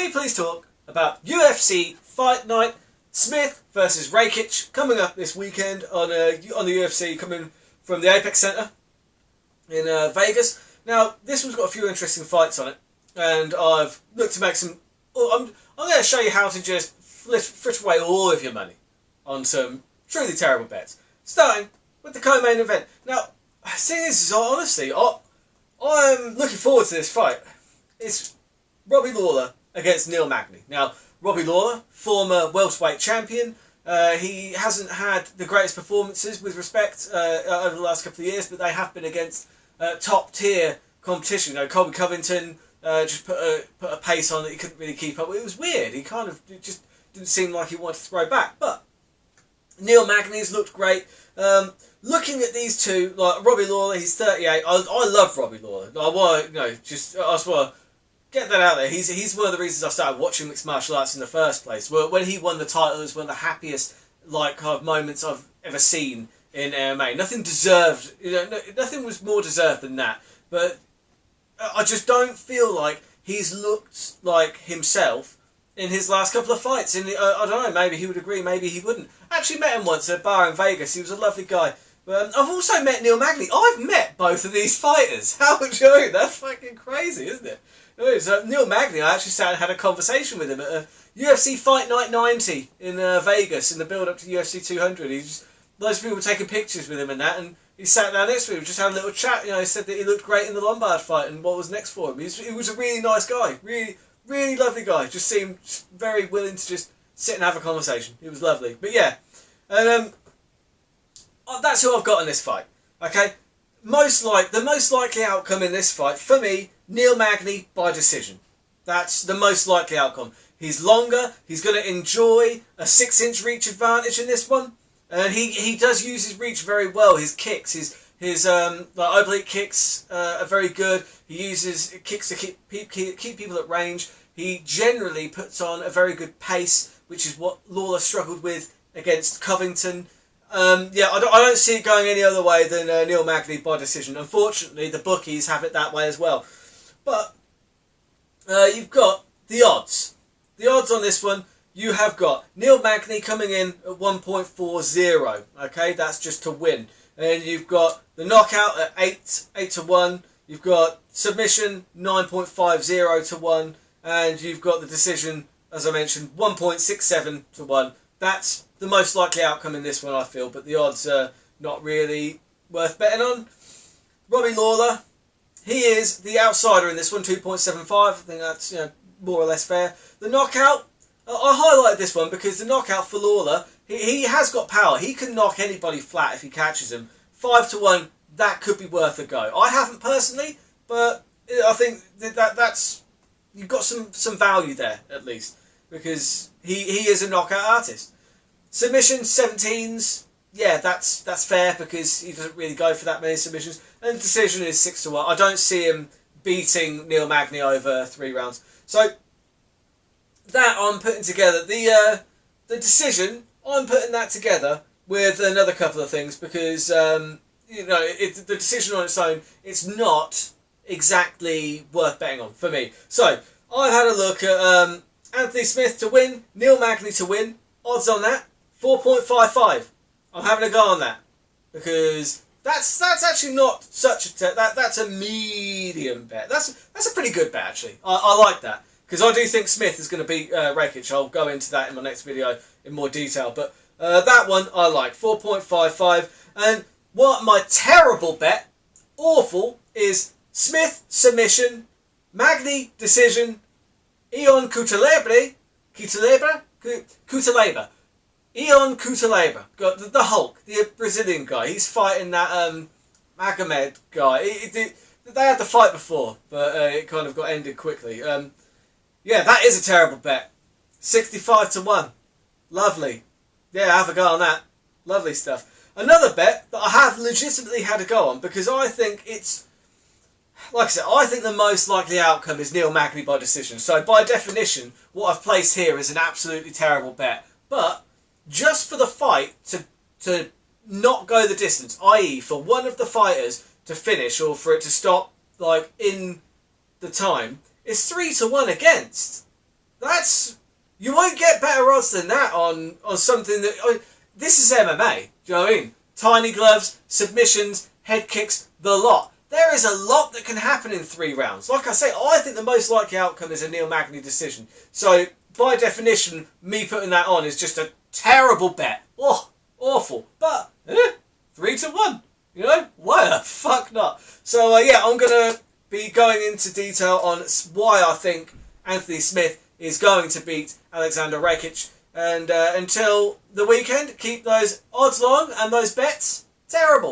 we please talk about UFC Fight Night Smith versus Rakic coming up this weekend on the UFC, coming from the Apex Center in Vegas. Now, this one's got a few interesting fights on it, and I've looked to make some. I'm going to show you how to just fritter away all of your money on some truly terrible bets, starting with the co-main event. Now, seeing this, honestly, I'm looking forward to this fight. It's Robbie Lawler against Neil Magney. Now, Robbie Lawler, former welterweight champion, he hasn't had the greatest performances with respect over the last couple of years, but they have been against top tier competition. You know, Colby Covington just put a pace on that he couldn't really keep up with. It was weird. It just didn't seem like he wanted to throw back. But Neil Magny's looked great. Looking at these two, like Robbie Lawler, he's 38. I love Robbie Lawler. I want to, I just want to get that out there. He's one of the reasons I started watching mixed martial arts in the first place. When he won the title, it was one of the happiest moments I've ever seen in MMA. Nothing deserved, nothing was more deserved than that. But I just don't feel like he's looked like himself in his last couple of fights. I don't know, maybe he would agree, maybe he wouldn't. I actually met him once at a bar in Vegas. He was a lovely guy. I've also met Neil Magney. I've met both of these fighters. How would you? That's fucking crazy, isn't it? So Neil Magney, I actually sat and had a conversation with him at a UFC Fight Night 90 in Vegas in the build-up to UFC 200. Loads of people were taking pictures with him and that, and he sat down next to me, just had a little chat. He said that he looked great in the Lombard fight and what was next for him. He was a really nice guy, really, really lovely guy. Just seemed very willing to just sit and have a conversation. It was lovely. But yeah, and that's who I've got in this fight. Okay, the most likely outcome in this fight for me, Neil Magney by decision. That's the most likely outcome. He's longer. He's going to enjoy a 6-inch reach advantage in this one, and he does use his reach very well. His kicks, his oblique kicks are very good. He uses kicks to keep people at range. He generally puts on a very good pace, which is what Lawler struggled with against Covington. I don't see it going any other way than Neil Magney by decision. Unfortunately, the bookies have it that way as well. But you've got the odds. The odds on this one, you have got Neil Magney coming in at 1.40. Okay, that's just to win. And you've got the knockout at 8 to 1. You've got submission 9.50 to 1. And you've got the decision, as I mentioned, 1.67 to 1. That's the most likely outcome in this one, I feel, but the odds are not really worth betting on. Robbie Lawler, he is the outsider in this one, 2.75. I think that's more or less fair. The knockout, I highlighted this one because the knockout for Lawler, he has got power. He can knock anybody flat if he catches him. 5 to 1, that could be worth a go. I haven't personally, but I think that's you've got some value there at least, because he is a knockout artist. Submission 17s, yeah, that's fair because he doesn't really go for that many submissions. And decision is 6 to 1. I don't see him beating Neil Magney over 3 rounds. So that I'm putting together. The decision, I'm putting that together with another couple of things because the decision on its own, it's not exactly worth betting on for me. So I've had a look at Anthony Smith to win, Neil Magney to win. Odds on that 4.55. I'm having a go on that because that's actually not such a that's a medium bet. That's a pretty good bet actually. I like that because I do think Smith is going to beat Rakic. I'll go into that in my next video in more detail. But that one I like 4.55. And what my terrible bet, awful, is Smith submission, Magney decision, Ion Cutelaba. Ion Cutelaba, got the Hulk, the Brazilian guy. He's fighting that Magomed guy. They had the fight before, but it kind of got ended quickly. Yeah, that is a terrible bet. 65 to 1. Lovely. Yeah, have a go on that. Lovely stuff. Another bet that I have legitimately had a go on because I think it's, like I said, I think the most likely outcome is Neil Magney by decision. So by definition, what I've placed here is an absolutely terrible bet. But just for the fight to not go the distance, i.e. for one of the fighters to finish or for it to stop in the time, it's 3 to 1 against. You won't get better odds than that on something that... this is MMA, do you know what I mean? Tiny gloves, submissions, head kicks, the lot. There is a lot that can happen in 3 rounds. Like I say, I think the most likely outcome is a Neil Magney decision. So, by definition, me putting that on is just a terrible bet. Oh, awful. But, 3-1. You know? Why the fuck not? So, yeah, I'm going to be going into detail on why I think Anthony Smith is going to beat Alexander Rakic. And until the weekend, keep those odds long and those bets terrible.